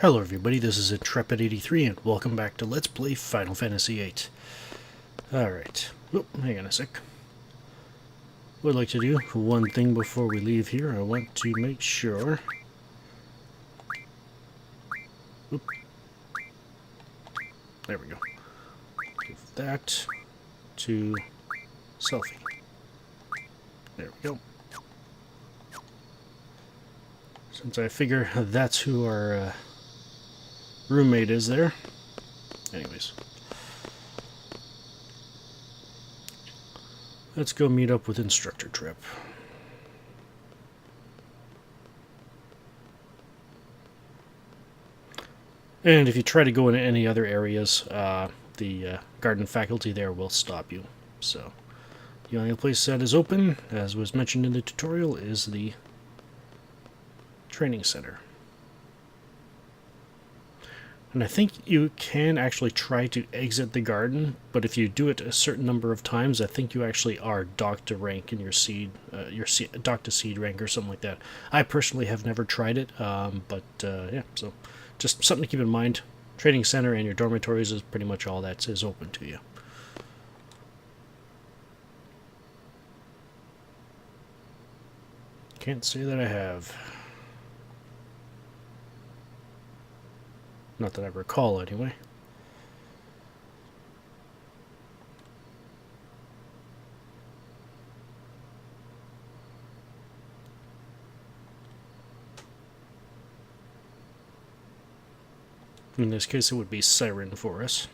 Hello everybody, this is Intrepid83 and welcome back to Let's Play Final Fantasy VIII. Alright, hang on a sec. What I'd like to do, one thing before we leave here, I want to make sure... Oop. There we go. Give that to Selfie. There we go. Since I figure that's who our roommate is there. Anyways. Let's go meet up with Instructor Trip. And if you try to go into any other areas, the garden faculty there will stop you. So, the only place that is open, as was mentioned in the tutorial, is the training center. And I think you can actually try to exit the garden, but if you do it a certain number of times, I think you actually are docked to rank in your seed, docked to seed rank or something like that. I personally have never tried it, yeah, so just something to keep in mind. Training center and your dormitories is pretty much all that is open to you. Can't say that I have. Not that I recall, anyway. In this case, it would be Siren for us.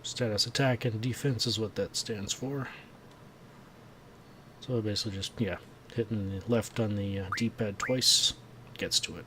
Status attack and defense is what that stands for. So basically just, yeah, hitting the left on the D-pad twice gets to it.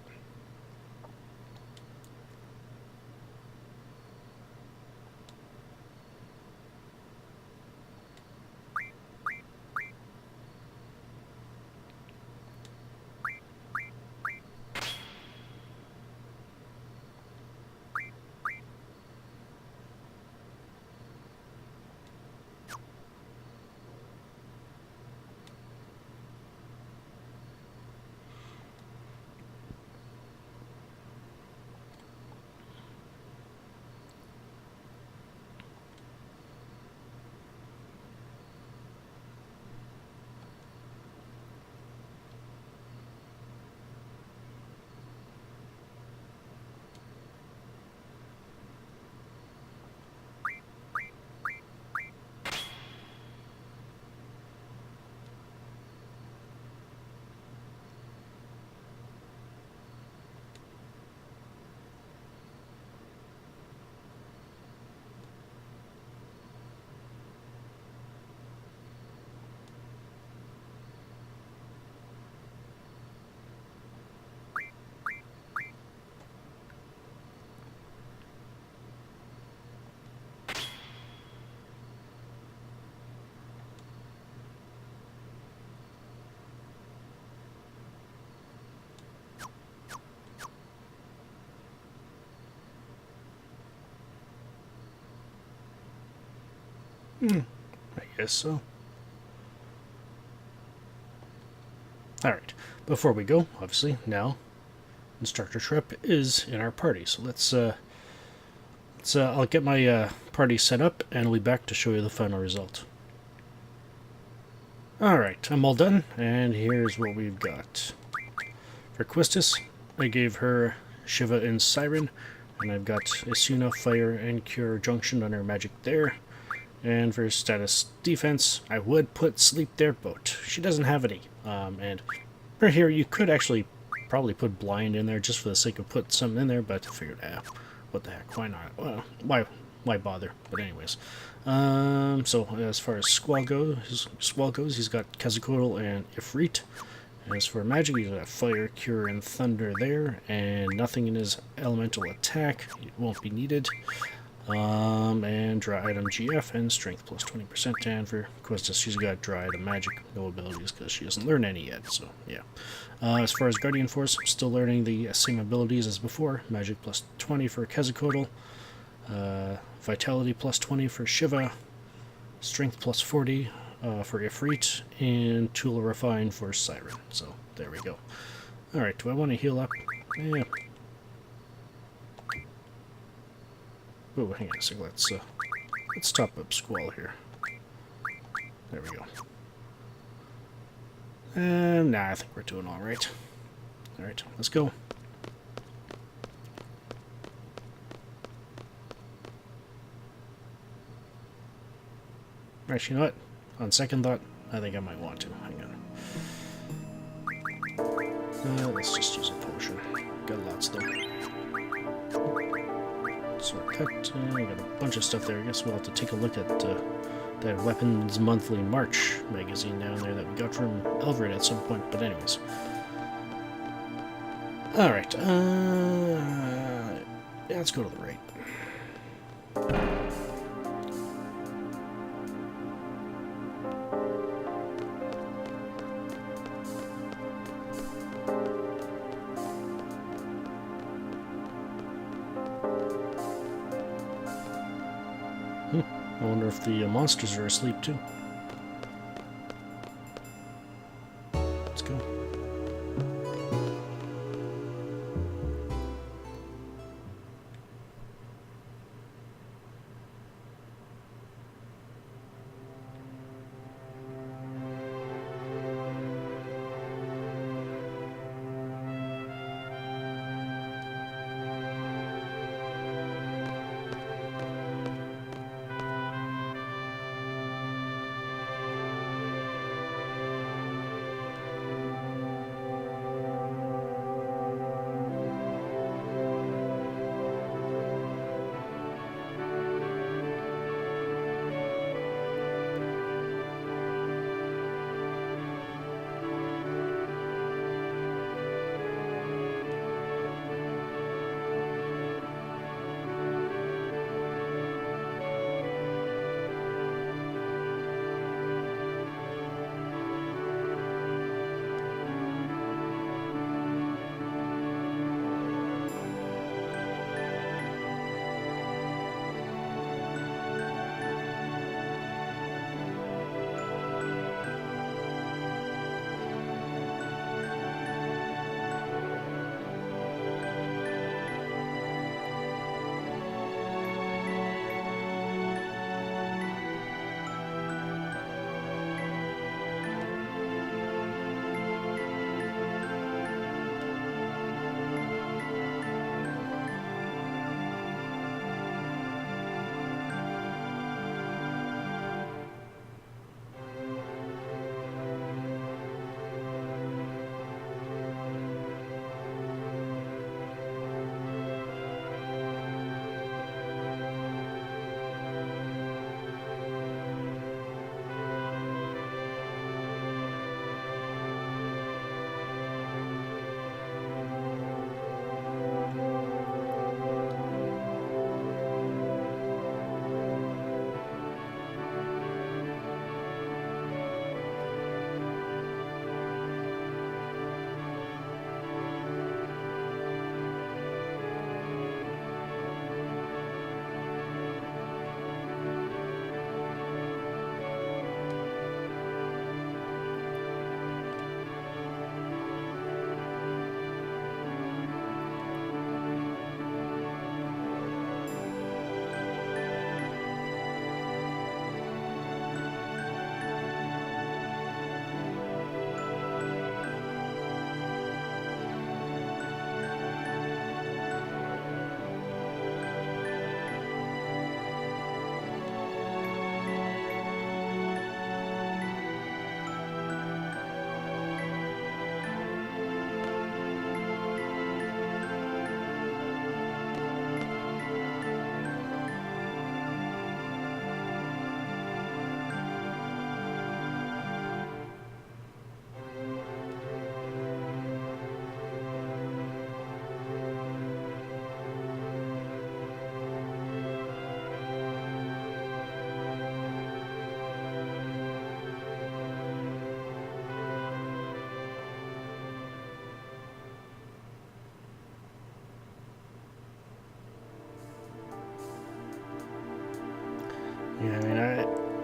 I guess so. Alright, before we go, obviously, now, Instructor Trip is in our party, so I'll get my party set up, and I'll be back to show you the final result. Alright, I'm all done, and here's what we've got. For Quistis, I gave her Shiva and Siren, and I've got Isuna, Fire, and Cure Junction on her magic there. And for status defense, I would put Sleep there, but she doesn't have any. And right here, you could actually probably put Blind in there just for the sake of putting something in there, but I figured, what the heck, why not? Well, why bother? But anyways, so as far as Squall goes, he's got Quetzalcoatl and Ifrit. As for magic, he's got Fire, Cure, and Thunder there, and nothing in his elemental attack. It won't be needed. And Dry Item GF and Strength plus 20%, and for Quistis, she's got Dry Item Magic, no abilities because she doesn't learn any yet, so yeah. As far as Guardian Force, I'm still learning the same abilities as before. Magic plus 20 for Quetzalcoatl, Vitality plus 20 for Shiva, Strength plus 40 for Ifrit, and Tool Refine for Siren. So there we go. Alright, do I want to heal up? Yeah. Oh, hang on a sec. Let's top up Squall here. There we go. Nah, I think we're doing alright. Alright, let's go. Actually, you know what? On second thought, I think I might want to. Hang on. Let's just use a potion. Got lots though. Sword cut. We got a bunch of stuff there. I guess we'll have to take a look at that Weapons Monthly March magazine down there that we got from Elvrid at some point. But anyways. Alright. Yeah, let's go to the right. I wonder if the monsters are asleep too. Let's go.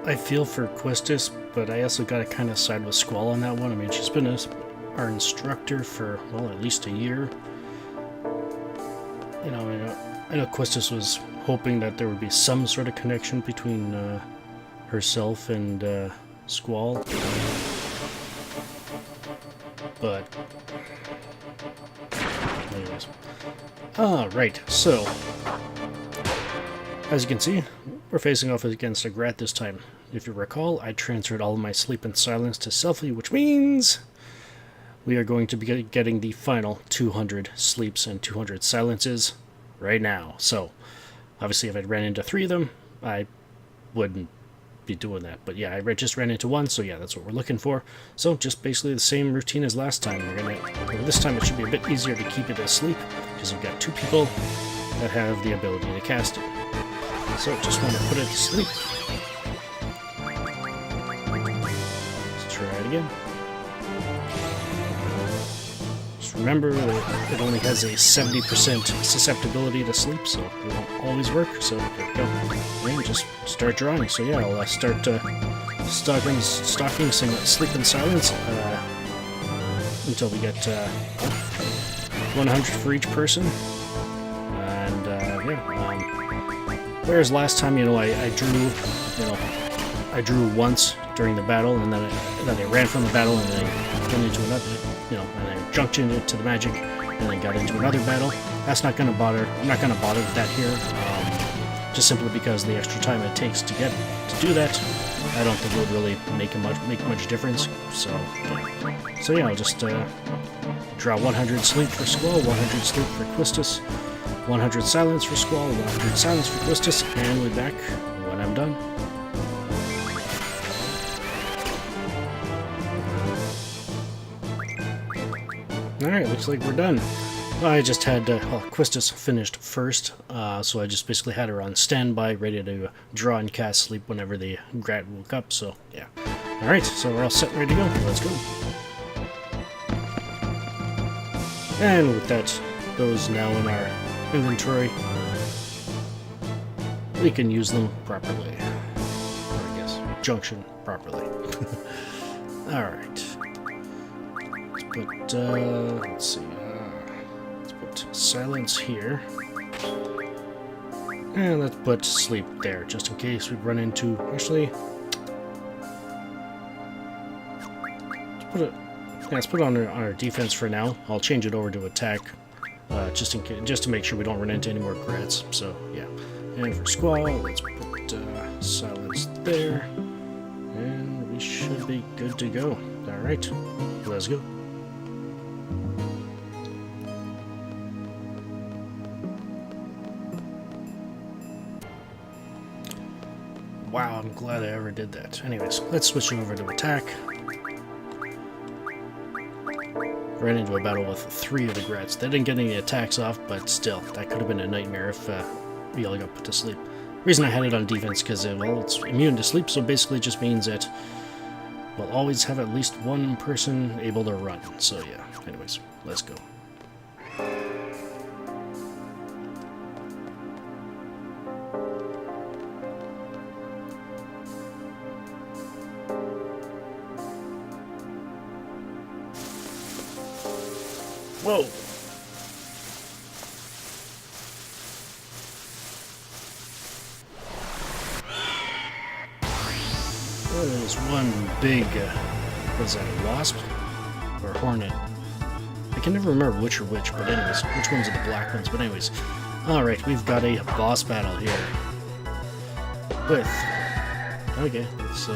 I feel for Quistis, but I also got to kind of side with Squall on that one. I mean, she's been our instructor for, well, at least a year. You know, I know Quistis was hoping that there would be some sort of connection between herself and Squall. But, anyways. Right, so, as you can see, we're facing off against a Grat this time. If you recall, I transferred all of my sleep and silence to Selfie, which means we are going to be getting the final 200 sleeps and 200 silences right now. So, obviously if I ran into 3 of them, I wouldn't be doing that. But yeah, I just ran into 1, so yeah, that's what we're looking for. So, just basically the same routine as last time. This time it should be a bit easier to keep it asleep, because we've got 2 people that have the ability to cast it. So, just want to put it to sleep. Let's try it again. Just remember that it only has a 70% susceptibility to sleep, so it won't always work. So, there we go. And just start drawing. So yeah, I'll start stocking some sleep and silence until we get 100 for each person. And yeah. Whereas last time, I drew once during the battle, and then I ran from the battle, and then I went into another, and I jumped into the magic, and then got into another battle. That's not going to bother. I'm not going to bother with that here, just simply because the extra time it takes to do that, I don't think it would really make much difference. So yeah, I'll just draw 100 sleep for Squall, 100 sleep for Quistis, 100 silence for Squall, 100 silence for Quistis, and we'll be back when I'm done. Alright, looks like we're done. I just had, Quistis finished first, so I just basically had her on standby, ready to draw and cast sleep whenever the Grat woke up, so yeah. Alright, so we're all set and ready to go. Let's go. And with that, those now in our inventory, we can use them properly. Or I guess, junction properly. Alright. Let's put, let's see, let's put silence here. And let's put sleep there, just in case we run into, actually, let's put it on our defense for now. I'll change it over to attack. Just to make sure we don't run into any more Grats. So yeah, and for Squall, let's put silence there, and we should be good to go. All right, let's go. Wow, I'm glad I ever did that. Anyways, let's switch over to attack. Ran into a battle with 3 of the Grats. They didn't get any attacks off, but still, that could have been a nightmare if we all got put to sleep. The reason I had it on defense because, well, it's immune to sleep, so basically it just means that we'll always have at least one person able to run. So yeah, anyways, let's go. Whoa! Well, there's one big, what is that, a wasp? Or a hornet? I can never remember which are which, but anyways, which ones are the black ones, but anyways. Alright, we've got a boss battle here. With, okay, let's,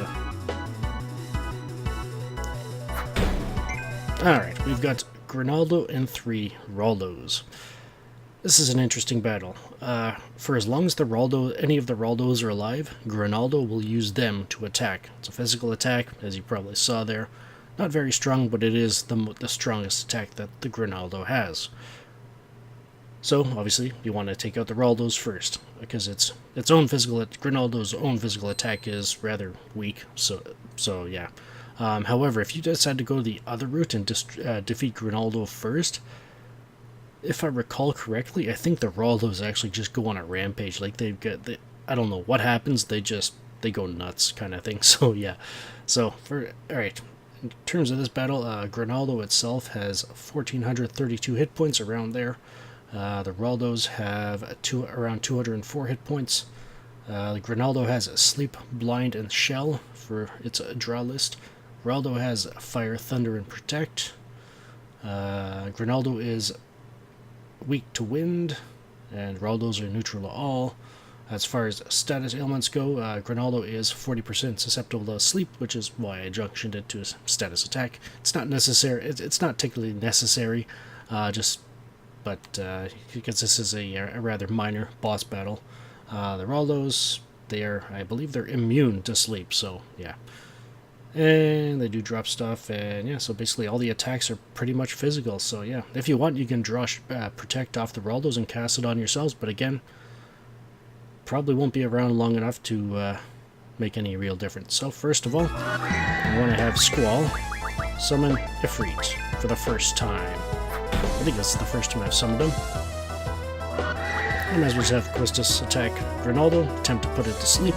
alright, we've got Grinaldo and 3 Raldos. This is an interesting battle. For as long as any of the Raldos are alive, Grinaldo will use them to attack. It's a physical attack, as you probably saw there. Not very strong, but it is the strongest attack that the Grinaldo has. So, obviously, you want to take out the Raldos first, because Grinaldo's own physical attack is rather weak, so yeah. However, if you decide to go the other route and defeat Grinaldo first, if I recall correctly, I think the Raldos actually just go on a rampage. Like I don't know what happens. They just they go nuts kind of thing. So yeah, so alright, in terms of this battle, Grinaldo itself has 1432 hit points, around there. The Raldos have around 204 hit points. The Grinaldo has Sleep, Blind, and Shell for its draw list. Raldo has Fire, Thunder, and Protect. Grinaldo is weak to wind, and Raldos are neutral to all. As far as status ailments go, Grinaldo is 40% susceptible to sleep, which is why I junctioned it to a status attack. It's not necessary. It's not technically necessary, but because this is a rather minor boss battle. The Raldos, I believe they're immune to sleep, so yeah. And they do drop stuff, and yeah, so basically all the attacks are pretty much physical, so yeah. If you want, you can draw Protect off the Raldos and cast it on yourselves, but again, probably won't be around long enough to make any real difference. So first of all, I want to have Squall summon Ifrit for the first time. I think this is the first time I've summoned him. I might as well have Quistis attack Grinaldo, attempt to put it to sleep.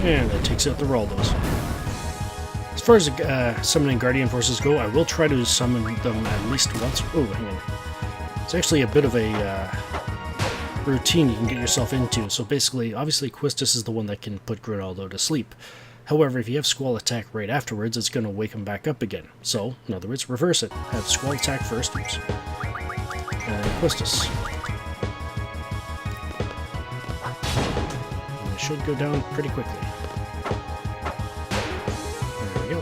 And that takes out the Raldos. As far as summoning Guardian Forces go, I will try to summon them at least once. Oh, hang on. It's actually a bit of a routine you can get yourself into. So basically, obviously, Quistis is the one that can put Grinaldo to sleep. However, if you have Squall attack right afterwards, it's going to wake him back up again. So, in other words, reverse it. Have Squall attack first. Oops. And Quistis. And it should go down pretty quickly. There we go.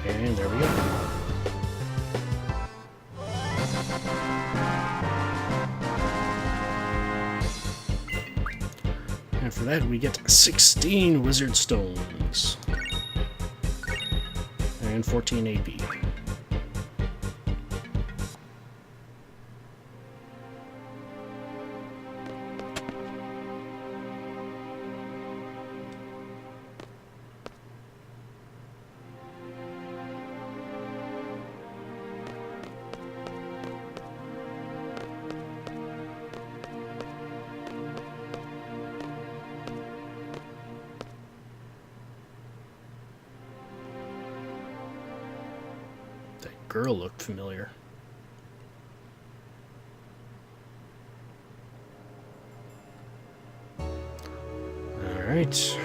And there we go. And for that, we get 16 Wizard Stones. And 14 AP. Girl looked familiar. All right.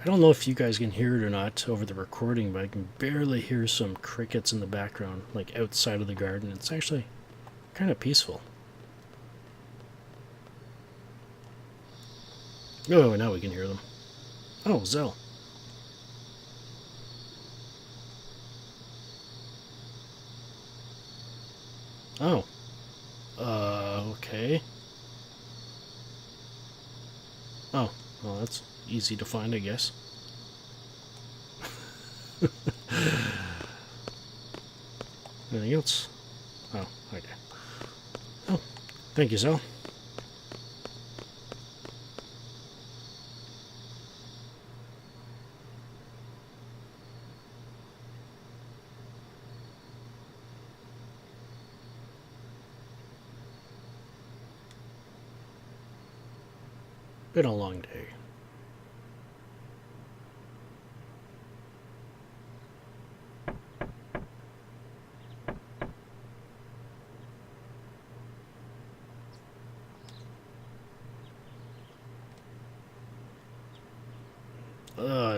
I don't know if you guys can hear it or not over the recording, but I can barely hear some crickets in the background, like outside of the garden. It's actually kind of peaceful. Oh, now we can hear them. Oh, Zell. Oh. Okay. Oh, well, that's easy to find, I guess. Anything else? Oh, okay. Oh, thank you, Zell. Been a long day.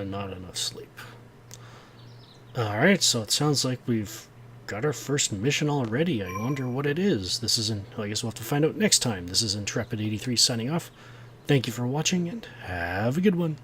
Not enough sleep. Alright, so it sounds like we've got our first mission already. I wonder what it is. This is I guess we'll have to find out next time. This is Intrepid83 signing off. Thank you for watching, and have a good one.